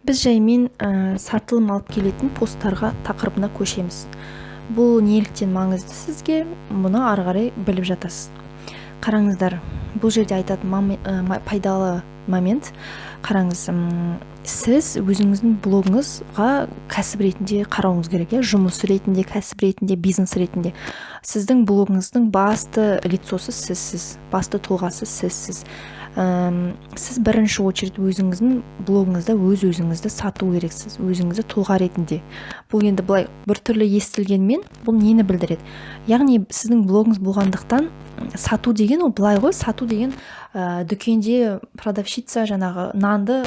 Біз жаймен сатылым алып келетін посттарға тақырыбына көшеміз. Бұл неліктен маңызды сізге, мұны ары қарай біліп жатасыз. Қараңыздар, бұл жерде айтатын пайдалы момент. Қараңыз, сіз өзіңіздің блогыңызға кәсіп ретінде қарауыңыз керек, жұмыс ретінде, кәсіп ретінде, бизнес ретінде. Сіздің блогыңыздың басты лицосы сізсіз, басты тұлғасы сізсіз. Сіз бірінші очередь өзіңіздің блогыңызда өзіңізді сату керексіз, өзіңізді тұлға ретінде. Бұл енді былай біртүрлі естілгенмен, бұл нені білдіреді? Яғни сіздің блогыңыз болғандықтан сату деген ол былай ғой, сату деген дүкенде продавщица жаңағы нанды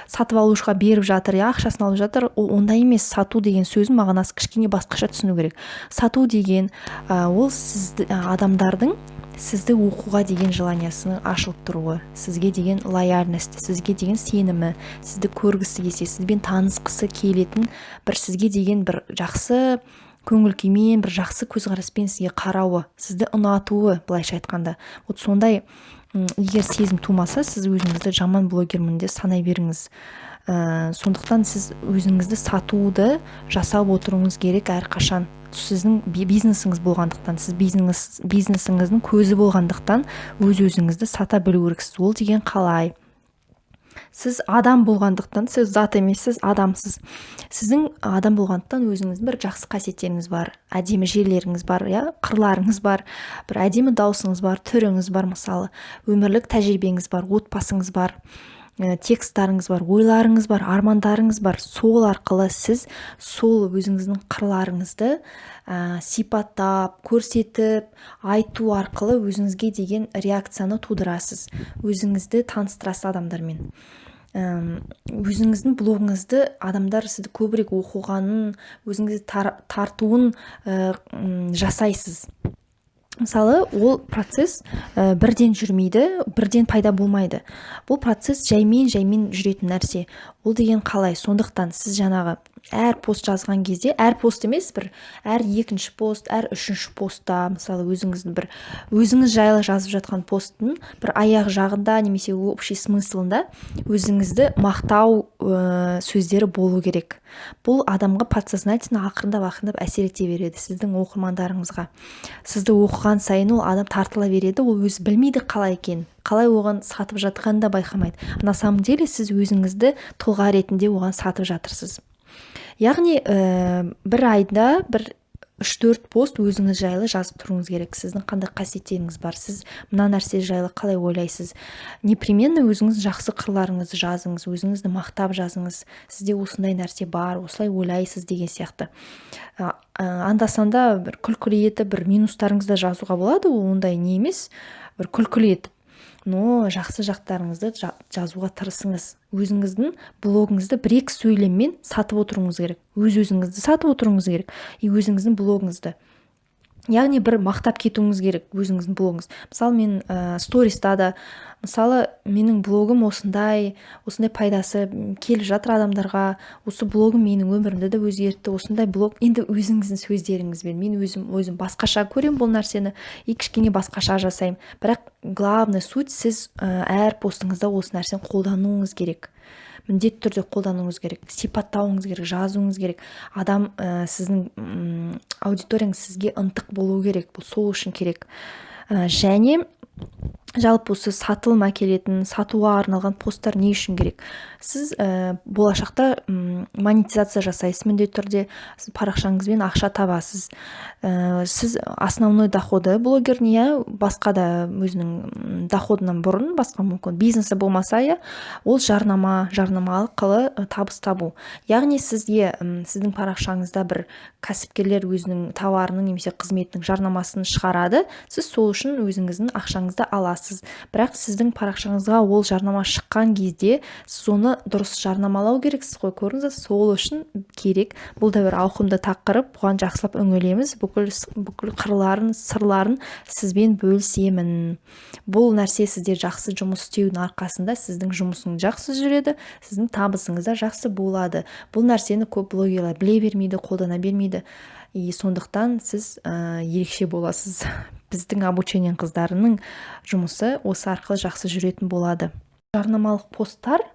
сатып алушыға беріп жатыр, ақшасын алып жатыр. Ондай емес. Сату деген сөздің мағынасы кішкене басқаша түсіну керек. Сату деген ол адамдардың сізді оқуға деген желаниясының ашылып тұруы, сізге деген лояльность, сізге деген сенімі, сізді көргісі келсе, сізбен танысқысы келетін, бір сізге деген бір жақсы көңіл күймен, бір жақсы көзқараспен сізге қарауы, сізді ұнатуы, былайша айтқанда. Вот сондай егер сезім тумаса, сіз өзіңізді жаман блогермін деп санай беріңіз. Сондықтан сіз өзіңізді сатуды жасап отыруыңыз керек әрқашан. Сіздің бизнесіңіз болғандықтан, сіз бизнесіңіздің көзі болғандықтан өзіңізді сата білу керексіз. Ол деген қалай? Сіз адам болғандықтан, сіз зат емессіз, адамсыз. Сіздің адам болғандықтан өзіңіздің бір жақсы қасиеттеріңіз бар, әдемі жерлеріңіз бар, қырларыңыз бар, бір әдемі даусыңыз бар, түріңіз бар, мысалы, өмірлік тәжірибеңіз бар, отбасыңыз бар, тексттарыңыз бар, ойларыңыз бар, армандарыңыз бар. Сол арқылы сіз сол өзіңіздің қырларыңызды сипаттап, көрсетіп, айту арқылы өзіңізге деген реакцияны тудырасыз. Өзіңізді таныстырасыз адамдармен. Өзіңіздің блогыңызды адамдар сізді көбірек оқығанын, өзіңізді тартуын жасайсыз. Мысалы, ол процесс бірден жүрмейді, бірден пайда болмайды. Бұл процесс жаймен жүретін нәрсе. Ол деген қалай? Сондықтан сіз жаңағы әр пост жазған кезде, әр пост емес, әр екінші пост, әр үшінші постта, мысалы, өзіңіз жайлы жазып жатқан посттың бір аяқ жағында немесе общий смыслында өзіңізді мақтау сөздері болу керек. Бұл адамға подсознательно ақырындап әсер ете береді, сіздің оқырмандарыңызға. Сізді оқыған сайын ол адам тартыла береді, ол өзі білмейді қалай екенін, қалай оған сатып жатқанын да байқамайды. На самом деле сіз өзіңізді тұлға ретінде оған сатып жатырсыз. Яғни бір айда 3-4 пост өзіңіз жайлы жазып тұруыңыз керек. Сіздің қандай қасиеттеріңіз бар, сіз мына нәрсе жайлы қалай ойлайсыз. Непременно өзіңіз жақсы қырларыңызды жазыңыз, өзіңізді мақтап жазыңыз. Сізде осындай нәрсе бар, осылай ойлайсыз деген сияқты. Анда-санда бір күлкілі етіп, бір минустарыңызды жазуға болады, ондай не емес, бір күлкілі етіп. Но жақсы жақтарыңызды жазуға тырысыңыз. Өзіңіздің блогыңызды 1-2 сөйлеммен сатып отыруыңыз керек. Өзіңізді сатып отыруыңыз керек. Өзіңіздің блогыңызды. Яғни бір мақтап кетуіңіз керек өзіңіздің блогыңыз. Мысалы, мен сториста да, мысалы, менің блогым осындай пайдасы келіп жатыр адамдарға, осы блогым менің өмірімді де өзгертті, осындай блог. Енді өзіңіздің сөздеріңізбен, мен өзім басқаша көрем бұл нәрсені, кішкене басқаша жасаймын. Бірақ главный суть, сіз әр постыңызда осы нәрсені қолдануыңыз керек. Міндетті түрде қолдануыңыз керек, сипаттауыңыз керек, жазуыңыз керек. Адам сіздің аудиторияңыз сізге ынтық болу керек, бұл сол үшін керек. Және жалпы осы сатылым әкелетін, сатуға арналған посттар не үшін керек? Сіз болашақта монетизация жасайсыз, міндетті түрде парақшаңызбен ақша табасыз. Сіз основной доходы блогер басқа да өзінің доходынан бұрын, басқа мүмкін бизнесі болмаса, ол жарнама арқылы табыс табу. Яғни сіздің парақшаңызда бір кәсіпкерлер өзінің тауарының немесе қызметінің жарнамасын шығарады, сіз сол үшін өзіңіздің ақшаңызды аласыз. Бірақ сіздің парақшаңызға ол жарнама шыққан кезде сіз оны дұрыс жарнамалау керексіз қой, көрдіңіз, сол үшін керек. Бұл да бір ауқымды тақырып, бұған жақсылап үңілеміз, бүкіл қырларын, сырларын сізбен бөлісемін. Бұл нәрсе сізде жақсы жұмыс істеудің арқасында сіздің жұмысыңыз жақсы жүреді, сіздің табысыңыз да жақсы болады. Бұл нәрсені көп блогерлер біле бермейді, қолдана бермейді. Сондықтан сіз ерекше боласыз. Біздің обучение қыздарының жұмысы осы арқылы жақсы жүретін болады. Жарнамалық посттар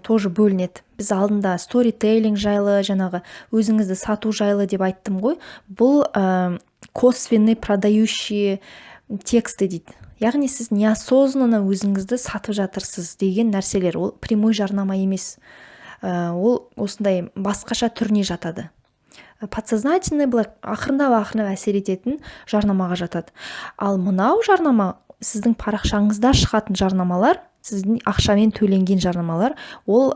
тоже бөлінеді. Біз алдында сторителлинг жайлы, жаңағы өзіңізді сату жайлы деп айттым ғой. Бұл косвенный продающие тексты дейді. Яғни сіз неосознанно өзіңізді сатып жатырсыз деген нәрселер. Ол прямой жарнама емес. Ол осындай басқаша түріне жатады. Подсознательный былай ақырындап әсер ететін жарнамаға жатады. Ал мынау жарнама, сіздің парақшаңызда шығатын жарнамалар, сіздің ақшамен төленген жарнамалар, ол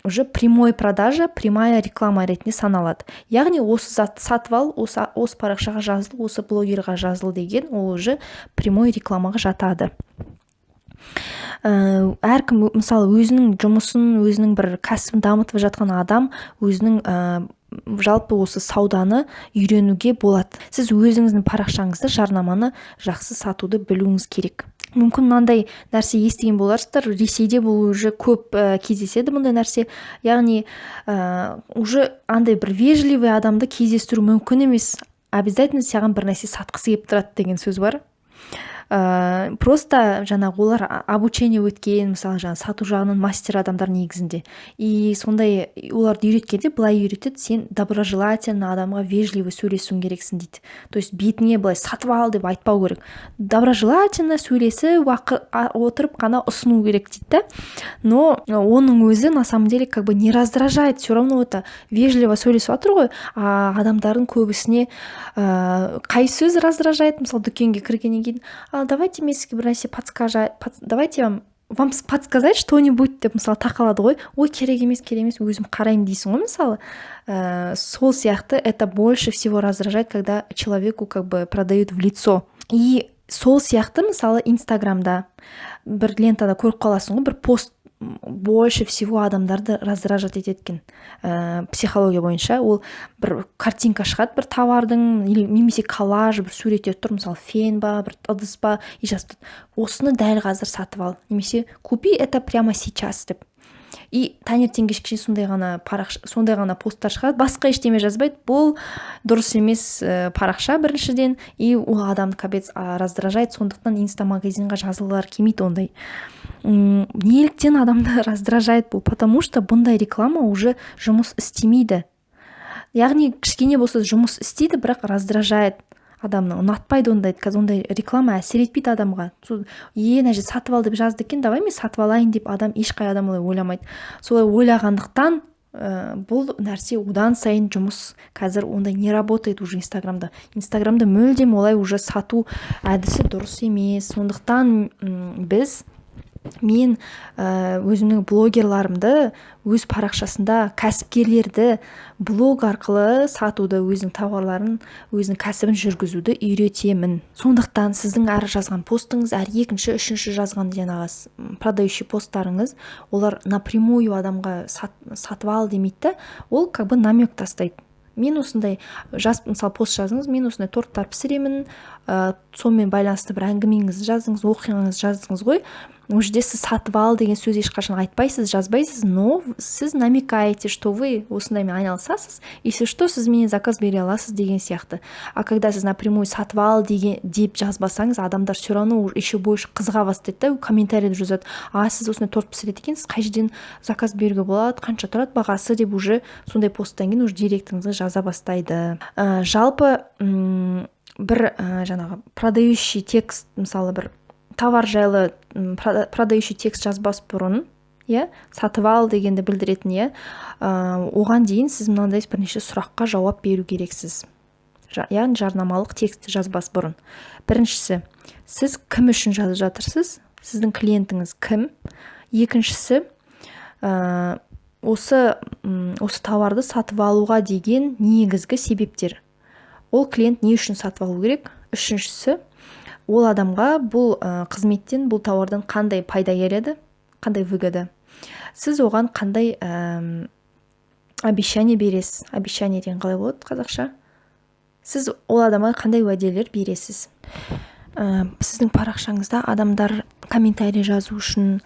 уже прямой продажа, прямая реклама ретінде саналады. Яғни осы затты сатып ал, осы парақшаға жазыл, осы блогерға жазыл деген, ол уже прямой рекламаға жатады. Әркім мысалы өзінің жұмысын, өзінің бір кәсібін дамытып жатқан адам өзінің жалпы осы сауданы үйренуге болады. Сіз өзіңіздің парақшаңызды, жарнаманы жақсы сатуды білуіңіз керек. Мүмкін мынандай нәрсе естіген боларсыздар, Ресейде бұл уже көп кездеседі бұндай нәрсе. Яғни уже андай бір вежливый адамды кездестіру мүмкін емес. Обязательно саған бір нәрсе сатқысы келіп тұрады деген сөз бар. Просто жаңағы олар обучение өткен, мысалы жаңағы сату жағынан мастер адамдар негізінде. И сондай оларды үйреткенде былай үйретеді, сен доброжелательно адамға вежливый сөйлесуің керексің дейді. То есть бетіңе былай сатып ал деп айтпау керек. Доброжелательно сөйлесіп отырып қана ұсыну керек дейді. Но оның өзі на самом деле как бы не раздражает, все равно это вежливо сөйлесіп жатыр ғой. Адамдардың көбісіне қай сөз раздражает, мысалы дүкенге кіргеннен кейін, давайте мен сізге бір нәрсе давайте вам подсказать что-нибудь деп мысалы тақалады ғой. Ой, керек емес, өзім қараймын дейсің ғой мысалы. Сол сияқты это больше всего раздражает, когда человеку как бы продают в лицо. И сол сияқты мысалы Инстаграмда бір лентада көріп қаласың ғой, бір пост больше всего адамдарды раздражать ететін психология бойынша. Ол бір картинка шығады, бір товардың немесе коллаж, бір суреттер тұр, мысалы фен ба, бір ыдыс ба, и жазып осыны дәл қазір сатып ал, немесе купи это прямо сейчас деп. И таңертең кешке сондай ғана посттар шығады, басқа ештеме жазбайды. Бұл дұрыс емес парақша біріншіден, и ол адамды капец раздражает, сондықтан инстамагазинға жазылғылар келмейді ондай. Неліктен адамды раздражает бұл? Потому что бұндай реклама уже жұмыс істемейді. Яғни кішкене болса жұмыс істейді, бірақ раздражает адамны. Ұнатпайды ондай реклама әсер етпейді адамға. Нәже сатып ал деп жазды екен, давай мен сатып алайын деп ешқай адам олай ойламайды. Солай ойлағандықтан бұл нәрсе одан сайын жұмыс қазір ондай не работает уже Инстаграмда. Инстаграмда мүлдем олай уже сату әдісі дұрыс емес. Сондықтан мен өзімнің блогерларымды өз парақшасында кәсіпкерлерді блог арқылы сатуды, өзінің тауарларын, өзінің кәсібін жүргізуді үйретемін. Сондықтан сіздің әр жазған постыңыз, әр екінші, үшінші жазған жаңағы продающий посттарыңыз, олар напрямую адамға сатып ал демейді, ол как бы намек тастайды. Мен осындай мысалы пост жазыңыз, мен осындай торттар пісіремін, сонымен байланысты бір әңгімеңіз жаздыңыз, оқиғаңыз жаздыңыз ғой. Ол жерде сіз сатып ал деген сөз ешқашан айтпайсыз, жазбайсыз, но сіз намекаете, что вы осындаймен айналысасыз, если что, сіз менен заказ бере аласыз деген сияқты. А когда сіз напрямую сатып ал деп жазбасаңыз, адамдар все равно еще больше қызыға бастайды да, комментарийде жазады. Сіз осындай торт пісіреді екенсіз, қай жерден заказ беруге болады, қанша тұрады бағасы деп уже сондай посттан кейін уже директіңізге жаза бастайды. Жалпы бір жаңағы продающий текст, мысалы бір товар жайлы продающий текст жазбас бұрын, сатып ал дегенді білдіретін, оған дейін сіз мынандай бірнеше сұраққа жауап беру керексіз. Яғни жарнамалық текст жазбас бұрын. Біріншісі, сіз кім үшін жазып жатырсыз? Сіздің клиентіңіз кім? Екіншісі, осы товарды сатып алуға деген негізгі себептер. Ол клиент не үшін сатып алу керек? Үшіншісі, ол адамға бұл қызметтен, бұл тауардан қандай пайда келеді, қандай выгода. Сіз оған қандай обещание бересіз. Обещание деген қалай болады қазақша? Сіз ол адамға қандай уәделер бересіз. сіздің парақшаңызда адамдар комментарий жазу үшін,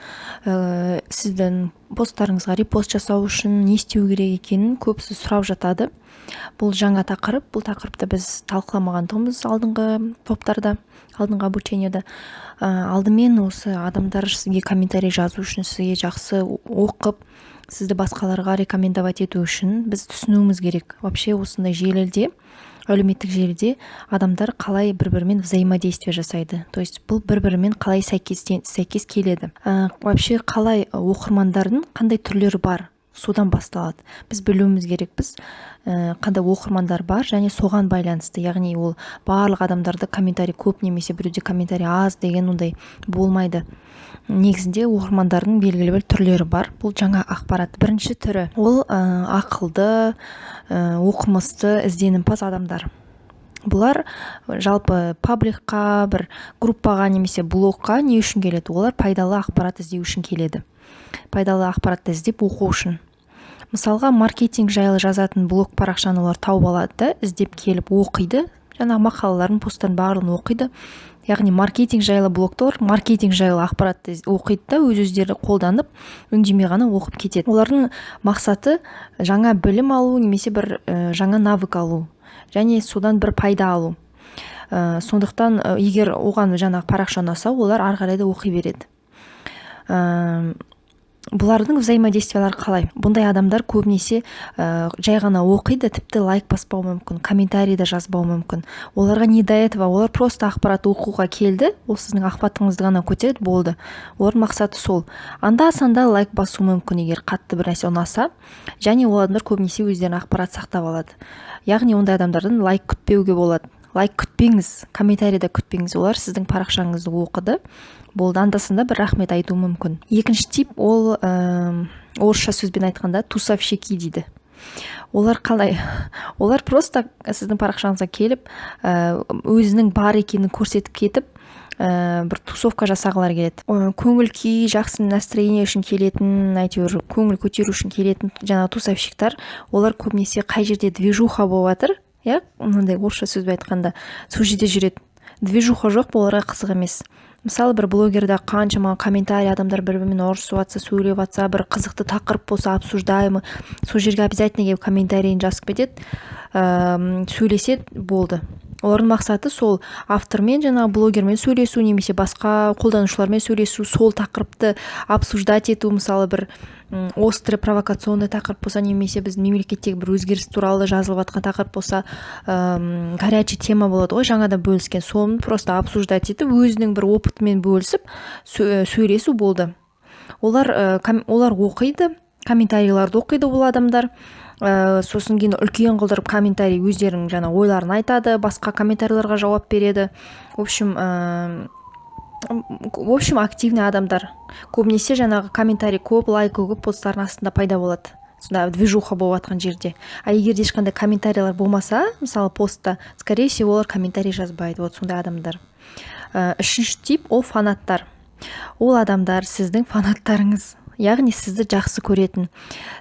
сіздің посттарыңызға репост жасау үшін не істеу керек екенін көбісі сұрап жатады. Бұл жаңа тақырып. Бұл тақырыпты біз талқыламағандығымыз алдыңғы топтарда, алдыңғы обучениеда. Алдымен осы адамдар сізге комментарий жазу үшін, сізге жақсы оқып, сізді басқаларға рекомендовать ету үшін біз түсінуіміз керек. Вообще осындай желіде, әлеуметтік желіде адамдар қалай бір-бірімен взаимодействие жасайды. То есть бұл бір-бірімен қалай сәйкес келеді. Вообще қалай оқырмандардың қандай түрлері бар, содан басталады. Біз білуіміз керекпіз, қандай оқырмандар бар және соған байланысты. Яғни ол барлық адамдарды комментарий көп немесе біреуде комментарий аз деген ондай болмайды. Негізінде оқырмандардың белгілі бір түрлері бар. Бұл жаңа ақпарат. Бірінші түрі ол ақылды, оқымысты, ізденімпаз адамдар. Бұлар жалпы пабликқа, бір группаға немесе блогқа не үшін келеді? Олар пайдалы ақпарат іздеу үшін келеді. Пайдалы ақпаратты іздеп оқу үшін. Мысалға, маркетинг жайлы жазатын блог парақшаны олар тауып алады да, іздеп келіп оқиды. Жаңа мақалаларын, посттарын барлығын оқиды. Яғни маркетинг жайлы блогтар маркетинг жайлы ақпаратты оқиды да, өздері қолданып, үндемей ғана оқып кетеді. Олардың мақсаты жаңа білім алу немесе бір жаңа навык алу және содан бір пайда алу. Сондықтан егер оған жаңа парақша ұнаса, олар ары қарай да оқи береді. Бұлардың взаимодействиялары қалай? Бұндай адамдар көбінесе жай ғана оқиды, тіпті лайк баспау мүмкін, комментарий да жазбау мүмкін. Оларға не до этого? Олар просто ақпарат оқуға келді, ол сіздің ақпаратыңызды ғана көтереді, болды. Олардың мақсаты сол. Анда-санда лайк басу мүмкін, егер қатты бір нәрсе ұнаса, және ол адамдар көбінесе өздерінің ақпарат сақтап алады. Яғни ондай адамдардан лайк күтпеуге болады. Лайк күтпеңіз, комментарий да күтпеңіз. Олар сіздің парақшаңызды оқыды, болды, анда-санда бір рахмет айту мүмкін. Екінші тип ол орысша сөзбен айтқанда тусовщики дейді. Олар қалай? Олар просто сіздің парақшаңызға келіп, өзінің бар екенін көрсетіп кетіп, бір тусовка жасағылар келеді. Көңіл күй, жақсы настроение үшін келетін, әйтеуір көңіл көтеру үшін келетін жаңа тусовщиктар, олар көбінесе қай жерде движуха болып жатыр, мынандай орысша сөзбен айтқанда, сол жерде жүреді. Движуха жоқ, оларға қызық емес. Мысалы, бір блогерда қаншама комментарий адамдар бір-бірімен ұрысып жатса, сөйлеп жатса, бір қызықты тақырып болса, обсуждаемы, сол жерге обязательно келіп комментарийін жазып кетеді, сөйлеседі, болды. Олардың мақсаты сол автормен, жаңағы блогермен сөйлесу, немесе басқа қолданушылармен сөйлесу, сол тақырыпты обсуждать ету. Мысалы, бір острый провокационный тақырып болса, немесе біздің мемлекеттегі бір өзгеріс туралы жазылып жатқан тақырып болса, горячий тема болады ғой, жаңадан бөліскен, соны просто обсуждать етіп, өзінің бір опытымен бөлісіп сөйлесу, болды. Олар оқиды, комментарийларды оқиды бұл адамдар. Сосын кейін үлкен қылдырып комментарий өздерінің жаңа ойларын айтады, басқа комментарийларға жауап береді. В общем, активный адамдар. Көбінесе жаңағы комментарий көп, лайк көп посттардың астында пайда болады. Сонда движуха болып жатқан жерде. А егер ешқандай комментарийлар болмаса, мысалы постта, скорее всего, олар комментарий жазбайды. Вот сондай адамдар. Үшінші тип ол фанаттар. Ол адамдар сіздің фанаттарыңыз. Яғни сізді жақсы көретін.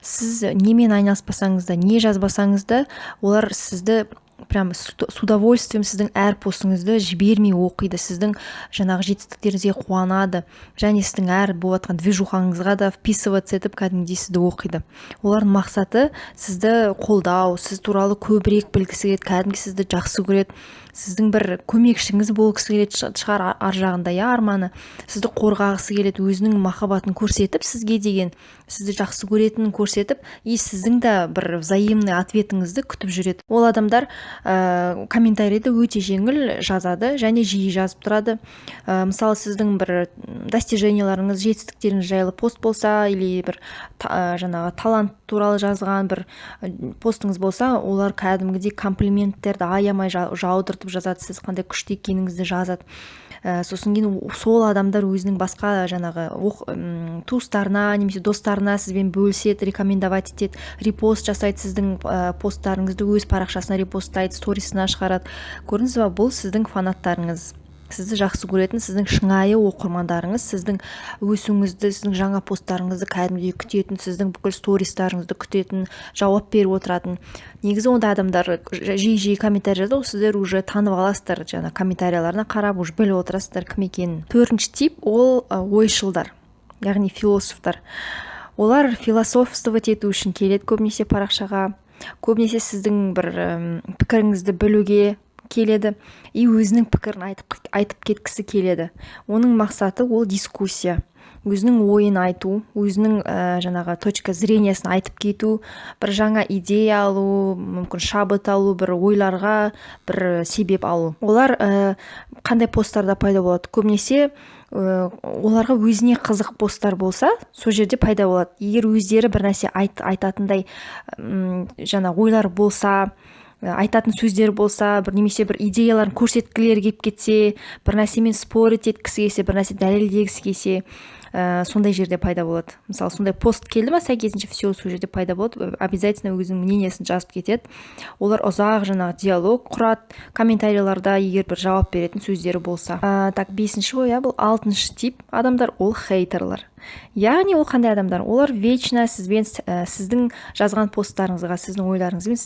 Сіз немен айналыспасаңыз да, не жазбасаңыз да, олар сізді прям с удовольствием сіздің әр постыңызды жібермей оқиды, сіздің жаңағы жетістіктеріңізге қуанады, және сіздің әр болып жатқан движухаңызға да вписываться етіп, кәдімгідей сізді оқиды. Олардың мақсаты сізді қолдау, сіз туралы көбірек білгісі келеді, кәдімгі сізді жақсы көреді, сіздің бір көмекшіңіз болғысы келеді шығар ар жағында, арманы, сізді қорғағысы келеді, өзінің махаббатын көрсетіп, сізге деген сізді жақсы көретінін көрсетіп, и сіздің де бір взаимный ответіңізді күтіп жүреді. Ол адамдар комментарийді өте жеңіл жазады және жиі жазып тұрады. Мысалы, сіздің бір достиженияларыңыз, жетістіктеріңіз жайлы пост болса, или бір жаңағы талант туралы жазған бір постыңыз болса, олар кәдімгідей комплименттерді аямай жаудыртып жазады, сіз қандай күшті екеніңізді жазады. Сосын кейін сол адамдар өзінің басқа жаңағы туыстарына немесе достарына сізбен бөліседі, рекомендовать етеді, репост жасайды, сіздің посттарыңызды өз парақшасына репосттайды, сторисына шығарады. Көрдіңіз ба, бұл сіздің фанаттарыңыз. сізді жақсы көретін сіздің шынайы оқырмандарыңыз, сіздің өсуіңізді, сіздің жаңа посттарыңызды кәдімгідей күтетін, сіздің бүкіл стористарыңызды күтетін, жауап беріп отыратын. Негізі онда адамдар жиі комментарий жазады, сіздер уже танып аласыздар, жаңа комментарияларына қарап уже біліп отырасыздар кім екенін. Төртінші тип ол ойшылдар, яғни философтар. Олар философствовать ету үшін келеді көбінесе парақшаға, көбінесе сіздің бір пікіріңізді білуге келеді и өзінің пікірін айтып кеткісі келеді. Оның мақсаты ол дискуссия, өзінің ойын айту, өзінің жаңағы точка зрениясын айтып кету, бір жаңа идея алу, мүмкін шабыт алу, бір ойларға бір себеп алу. Олар қандай посттарда пайда болады? Көбінесе оларға өзіне қызық посттар болса, сол жерде пайда болады. Егер өздері бір нәрсе айтатындай жаңа ойлар болса, айтатын сөздер болса, бір немесе бір идеяларын көрсеткілері келіп кетсе, бір нәрсемен спорить еткісі келсе, бір нәрсе дәлелдегісі келсе, сондай жерде пайда болады. Мысалы, сондай пост келді ма, сәйкесінше все сол жерде пайда болады, обязательно өзінің мнениесін жазып кетеді. Олар ұзақ жаңағы диалог құрады, комментарийларда егер бір жауап беретін сөздері болса. Так, 5-ші ой, бұл 6-шы тип адамдар, ол хейтерлар. Яғни ол қандай адамдар? Олар вечно сізбен сіздің жазған посттарыңызға, сіздің ойларыңызбен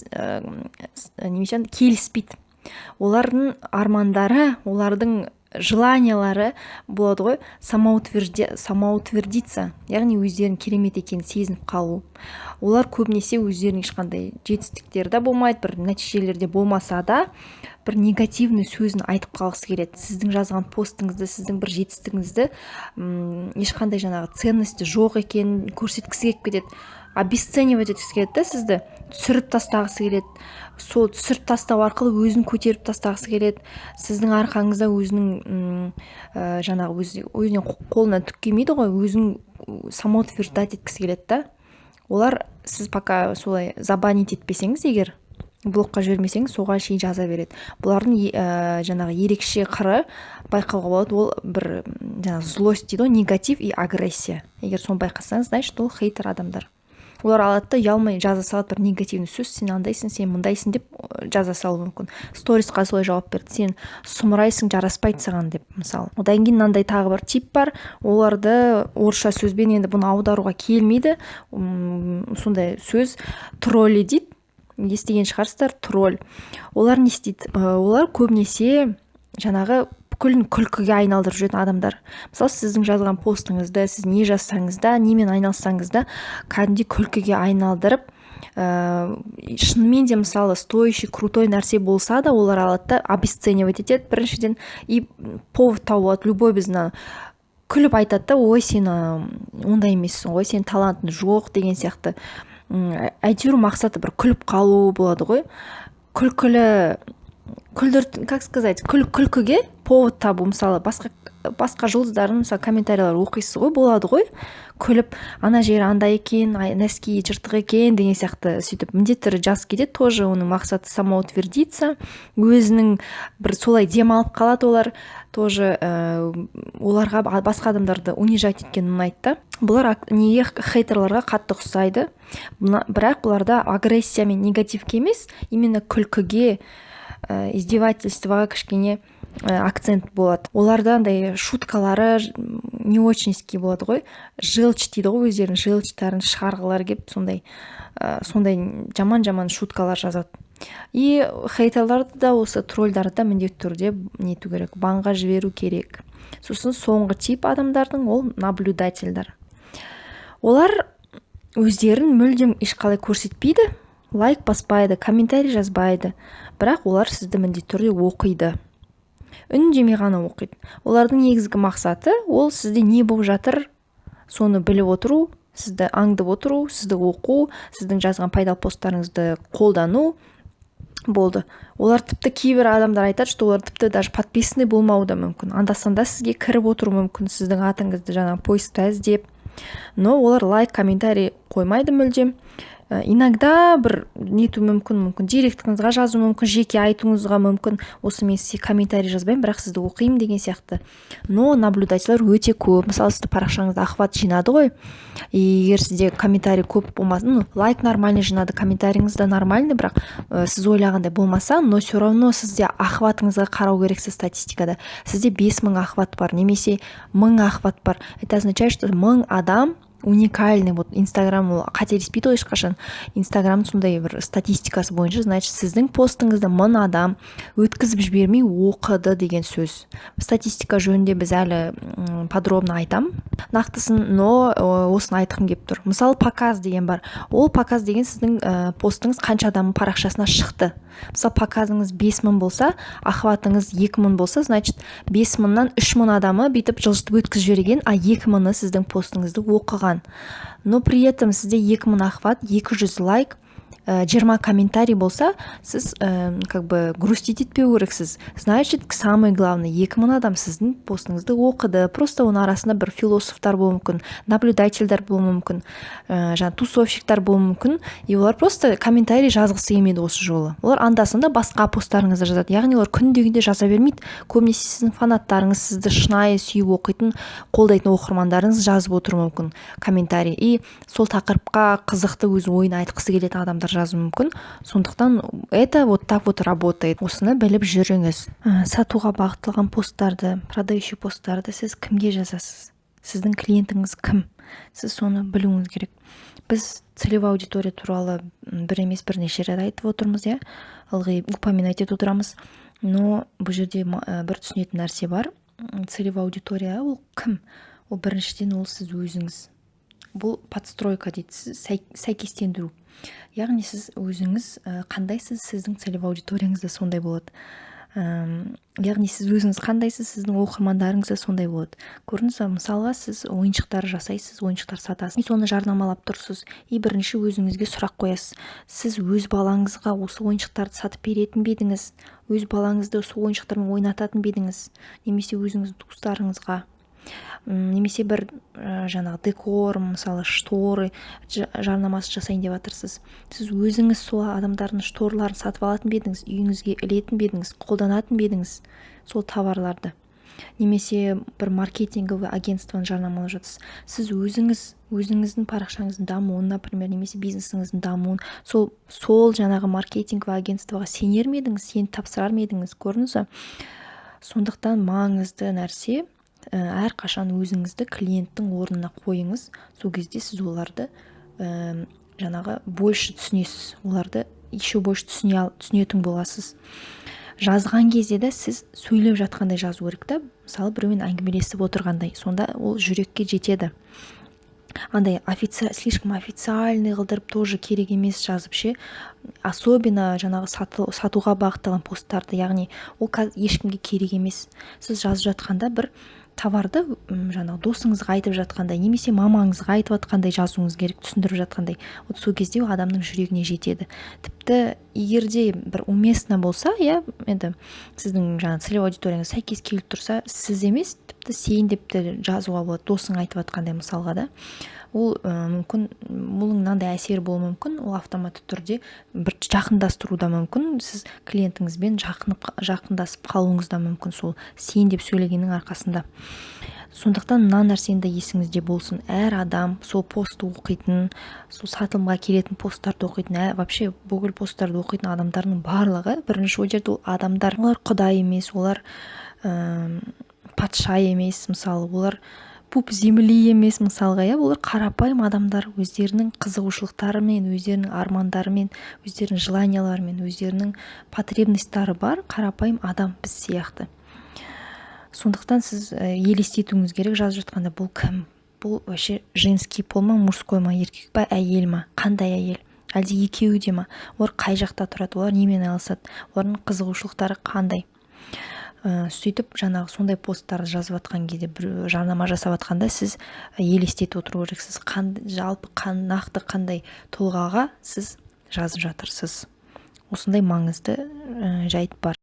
немесе келіспейді. Олардың армандары, олардың желаниялары болады ғой, самоутвердиться, яғни өздерінің керемет екенін сезініп қалу. Олар көбінесе өздерінің ешқандай жетістіктері де болмайды, бір нәтижелерде болмаса да, бір негативный сөзін айтып қалғысы келеді. Сіздің жазған постыңызды, сіздің бір жетістігіңізді ешқандай жаңағы ценности жоқ екенін көрсеткісі келіп кетеді. Обесценивать еткісі келеді, сізді түсіріп тастағысы келеді. Сол түсіріп тастау арқылы өзін көтеріп тастағысы келеді. Сіздің арқаңызда өзінің жаңағы өзіне қолына түк келмейді ғой, өзін самоутверждать еткісі келеді да. Олар, сіз пока солай забанить етпесеңіз, егер блокқа жібермесеңіз, соған шейін жаза береді. Бұлардың жаңағы ерекше қыры байқауға болады, ол бір жаңағы злость дейді, негатив и агрессия. Егер соны байқасаңыз, значит, ол хейтер адамдар. Олар алады да ұялмай жаза салады бір негативный сөз, сен андайсың, сен мұндайсың деп жаза салуы мүмкін. Сторисқа солай жауап берді, сен сұмырайсың, жараспайды саған деп, мысалы. Одан кейін мынандай тағы бір тип бар, оларды орысша сөзбен, енді бұны аударуға келмейді, сондай сөз тролли дейді, естіген шығарсыздар, тролль. Олар не істейді? Олар көбінесе жаңағы бүкілін күлкіге айналдырып жүретін адамдар. Мысалы, сіздің жазған постыңызды, сіз не жазсаңыз да, немен айналсаңыз да, кәдімгідей күлкіге айналдырып, шынымен де мысалы стоящий, крутой нәрсе болса да, олар алады да обесценивать етеді біріншіден, и повод тауып алады, любой біздің күліп айтады да, ой, сен ондай емессің ғой, сен талантың жоқ деген сияқты. Әйтеуір мақсаты бір күліп қалу болады ғой, как сказать, күлкіге повод табу. Мысалы, басқа жұлдыздардың мысалы комментариялар оқисыз ғой, болады ғой, күліп, ана жері андай екен, нәски жыртық екен деген сияқты сөйтіп міндеттері жазып кетеді. Тоже оның мақсаты самоутвердиться, өзінің бір солай демалып қалады. Олар тоже оларға басқа адамдарды унижать еткен ұнайды. Бұлар неге хейтерларға қатты ұқсайды, бірақ бұларда агрессия мен негативке емес, именно күлкіге, издевательствоға кішкене акцент болады. Оларда андай шуткалары не очнеский болады ғой, желчь дейді ғой, өздерінің желчьтарын шығарғылар келіп, сондай жаман шуткалар жазады. И хейтерларды да, осы тролльдарды да міндетті түрде нету керек, банға жіберу керек. Сосын соңғы тип адамдардың ол наблюдательдар. Олар өздерін мүлдем ешқалай көрсетпейді, лайк баспайды, комментарий жазбайды, бірақ олар сізді міндетті түрде оқиды. Үндемей ғана оқиды. Олардың негізгі мақсаты ол сізде не болып жатыр, соны біліп отыру, сізді аңдып отыру, сізді оқу, сіздің жазған пайдалы посттарыңызды қолдану болды. Олар тіпті кейбір адамдар айтады, что олар тіпті даже подписанный болмауы да мүмкін. Анда-санда сізге кіріп отыру мүмкін, сіздің атыңызды жаңа поискта іздеп. Но олар лайк, комментарий қоймайды мүлдем. Иногда бір нету мүмкін директіңізға жазу мүмкін, жеке айтуыңызға мүмкін, осы мен сізге комментарий жазбаймын, бірақ сізді оқимын деген сияқты. Но наблюдателер өте көп. Мысалы сізді парақшаңызда охват жинады ғой, егер сізде комментарий көп болмасын, лайк нормальный жинады, комментарийіңіз да нормальный, бірақ сіз ойлағандай болмаса, но все равно сізде охватыңызға қарау керексіз статистикада. Сізде 5000 охват бар, немесе 1000 охват бар. Это означает, что 1000 адам уникальный. Вот Инстаграм ол қателеспейді ғой ешқашан. Инстаграм сондай бір статистикасы бойынша, значит сіздің постыңызды 1000 адам өткізіп жібермей оқыды деген сөз. Статистика жөнінде біз әлі подробно айтам нақтысын, но осыны айтқым келіп тұр. Мысалы показ деген бар. Ол показ деген сіздің постыңыз қанша адамның парақшасына шықты. Мысалы показыңыз 5000 болса, охватыңыз 2000 болса, значит 5000-нан 3000 адамы бүйтіп жылжытып өткізіп жіберген, а 2000-ы сіздің постыңызды оқыған. Но при этом сізде 2000 охват, 200 лайк, 20 комментарий болса, сіз как бы грустить етпеу керексіз. Значит, самый главный 2000 адам сіздің постыңызды оқыды. Просто оның арасында бір философтар болуы мүмкін, наблюдательдер болуы мүмкін, тусовщиктар болуы мүмкін. И олар просто комментарий жазғысы келмеді осы жолы. Олар анда-санда басқа посттарыңызды жазады. Яғни олар күндегінде жаза бермейді. Көбінесе сіздің фанаттарыңыз, сізді шынайы сүйіп оқитын, қолдайтын оқырмандарыңыз жазып отыруы мүмкін комментарий. И сол тақырыпқа қызықты өз ойын айтқысы келетін адамдар жазу мүмкін. Сондықтан это вот так вот работает. Осыны біліп жүріңіз. Сатуға бағытталған посттарды, продающий посттарды сіз кімге жазасыз? Сіздің клиентіңіз кім? Сіз соны білуіңіз керек. Біз целевая аудитория туралы бір емес бірнеше рет айтып отырмыз, ылғи упоминать етіп отырамыз. Но бұл жерде бір түсінетін нәрсе бар. Целевая аудитория ол кім? Ол біріншіден ол сіз өзіңіз. Бұл подстройка дейді, сәйкестендіру. Яғни сіз өзіңіз қандайсыз, сіздің целевой аудиторияңыз да сондай болады. Яғни сіз өзіңіз қандайсыз, сіздің оқырмандарыңыз да сондай болады. Көрдіңіз бе, мысалға сіз ойыншықтар жасайсыз, ойыншықтар сатасыз, соны жарнамалап тұрсыз. И бірінші өзіңізге сұрақ қоясыз. Сіз өз балаңызға осы ойыншықтарды сатып беретін бе едіңіз? Өз балаңызды сол ойыншықтармен ойнататын ба едіңіз? Немесе өзіңіздің туыстарыңызға? Немесе бір жаңағы декор, мысалы шторы жарнамасы жасайын деп жатырсыз. Сіз өзіңіз сол адамдардың шторларын сатып алатын ба едіңіз, үйіңізге ілетін бе едіңіз, қолданатын ба едіңіз сол товарларды? Немесе бір маркетинговый агентствоны жарнамалап жатырсыз. Сіз өзіңіздің парақшаңыздың дамуын, например, немесе бизнесіңіздің дамуын сол жаңағы маркетинговый агентствоға сенер ме едіңіз, сеніп тапсырар ма едіңіз? Көрдіңіз бе? Сондықтан маңызды нәрсе әрқашан өзіңізді клиенттің орнына қойыңыз. Сол кезде сіз оларды жаңағы больше түсінесіз, оларды еще больше түсінетін боласыз. Жазған кезде де сіз сөйлеп жатқандай жазу керек та, мысалы біреумен әңгімелесіп отырғандай, сонда ол жүрекке жетеді. Андай слишком официальный қылдырып тоже керек емес жазып ше. Особенно жаңағы сатуға бағытталған посттарды, яғни ол ешкімге керек емес. Сіз жазып жатқанда бір товарды жаңағы досыңызға айтып жатқандай, немесе мамаңызға айтып жатқандай жазуыңыз керек, түсіндіріп жатқандай. Вот сол кезде адамның жүрегіне жетеді. Тіпті егерде бір уместно болса, енді сіздің жаңағы целевой аудиторияңыз сәйкес келіп тұрса, сіз емес, тіпті сен деп те жазуға болады, досың айтып жатқандай мысалға да. Ол мүмкін мынандай әсер болуы мүмкін, ол автоматты түрде бір жақындастыру да мүмкін, сіз клиентіңізбен жақындасып қалуыңыз да мүмкін сол сен деп сөйлегеннің арқасында. Сондықтан мына нәрсені де есіңізде болсын. Әр адам сол постты оқитын, сол сатылымға келетін посттарды оқитын, вообще бүкіл посттарды оқитын адамдардың барлығы, бірінші очередь ол адамдар. Олар құдай емес, олар патша емес, мысалы, олар пуп земли емес, мысалға, олар қарапайым адамдар, өздерінің қызығушылықтарымен, өздерінің армандарымен, өздерінің желанияларымен, өздерінің потребностьтары бар қарапайым адам біз сияқты. Сондықтан сіз елестетуіңіз керек жазып жатқанда, бұл кім? Бұл вообще женский пол ма, мужской ма, еркек па, әйел ма? Қандай әйел? Әлде екеуі де ма? Олар қай жақта тұрады? Олар немен айналысады? Олардың қызығушылықтары қандай? Сөйтіп жаңағы сондай посттарды жазып жатқан кезде, бір жарнама жасап жатқанда сіз елестетіп отыру керексіз. Жалпы нақты қандай тұлғаға сіз жазып жатырсыз. Осындай маңызды жайт бар.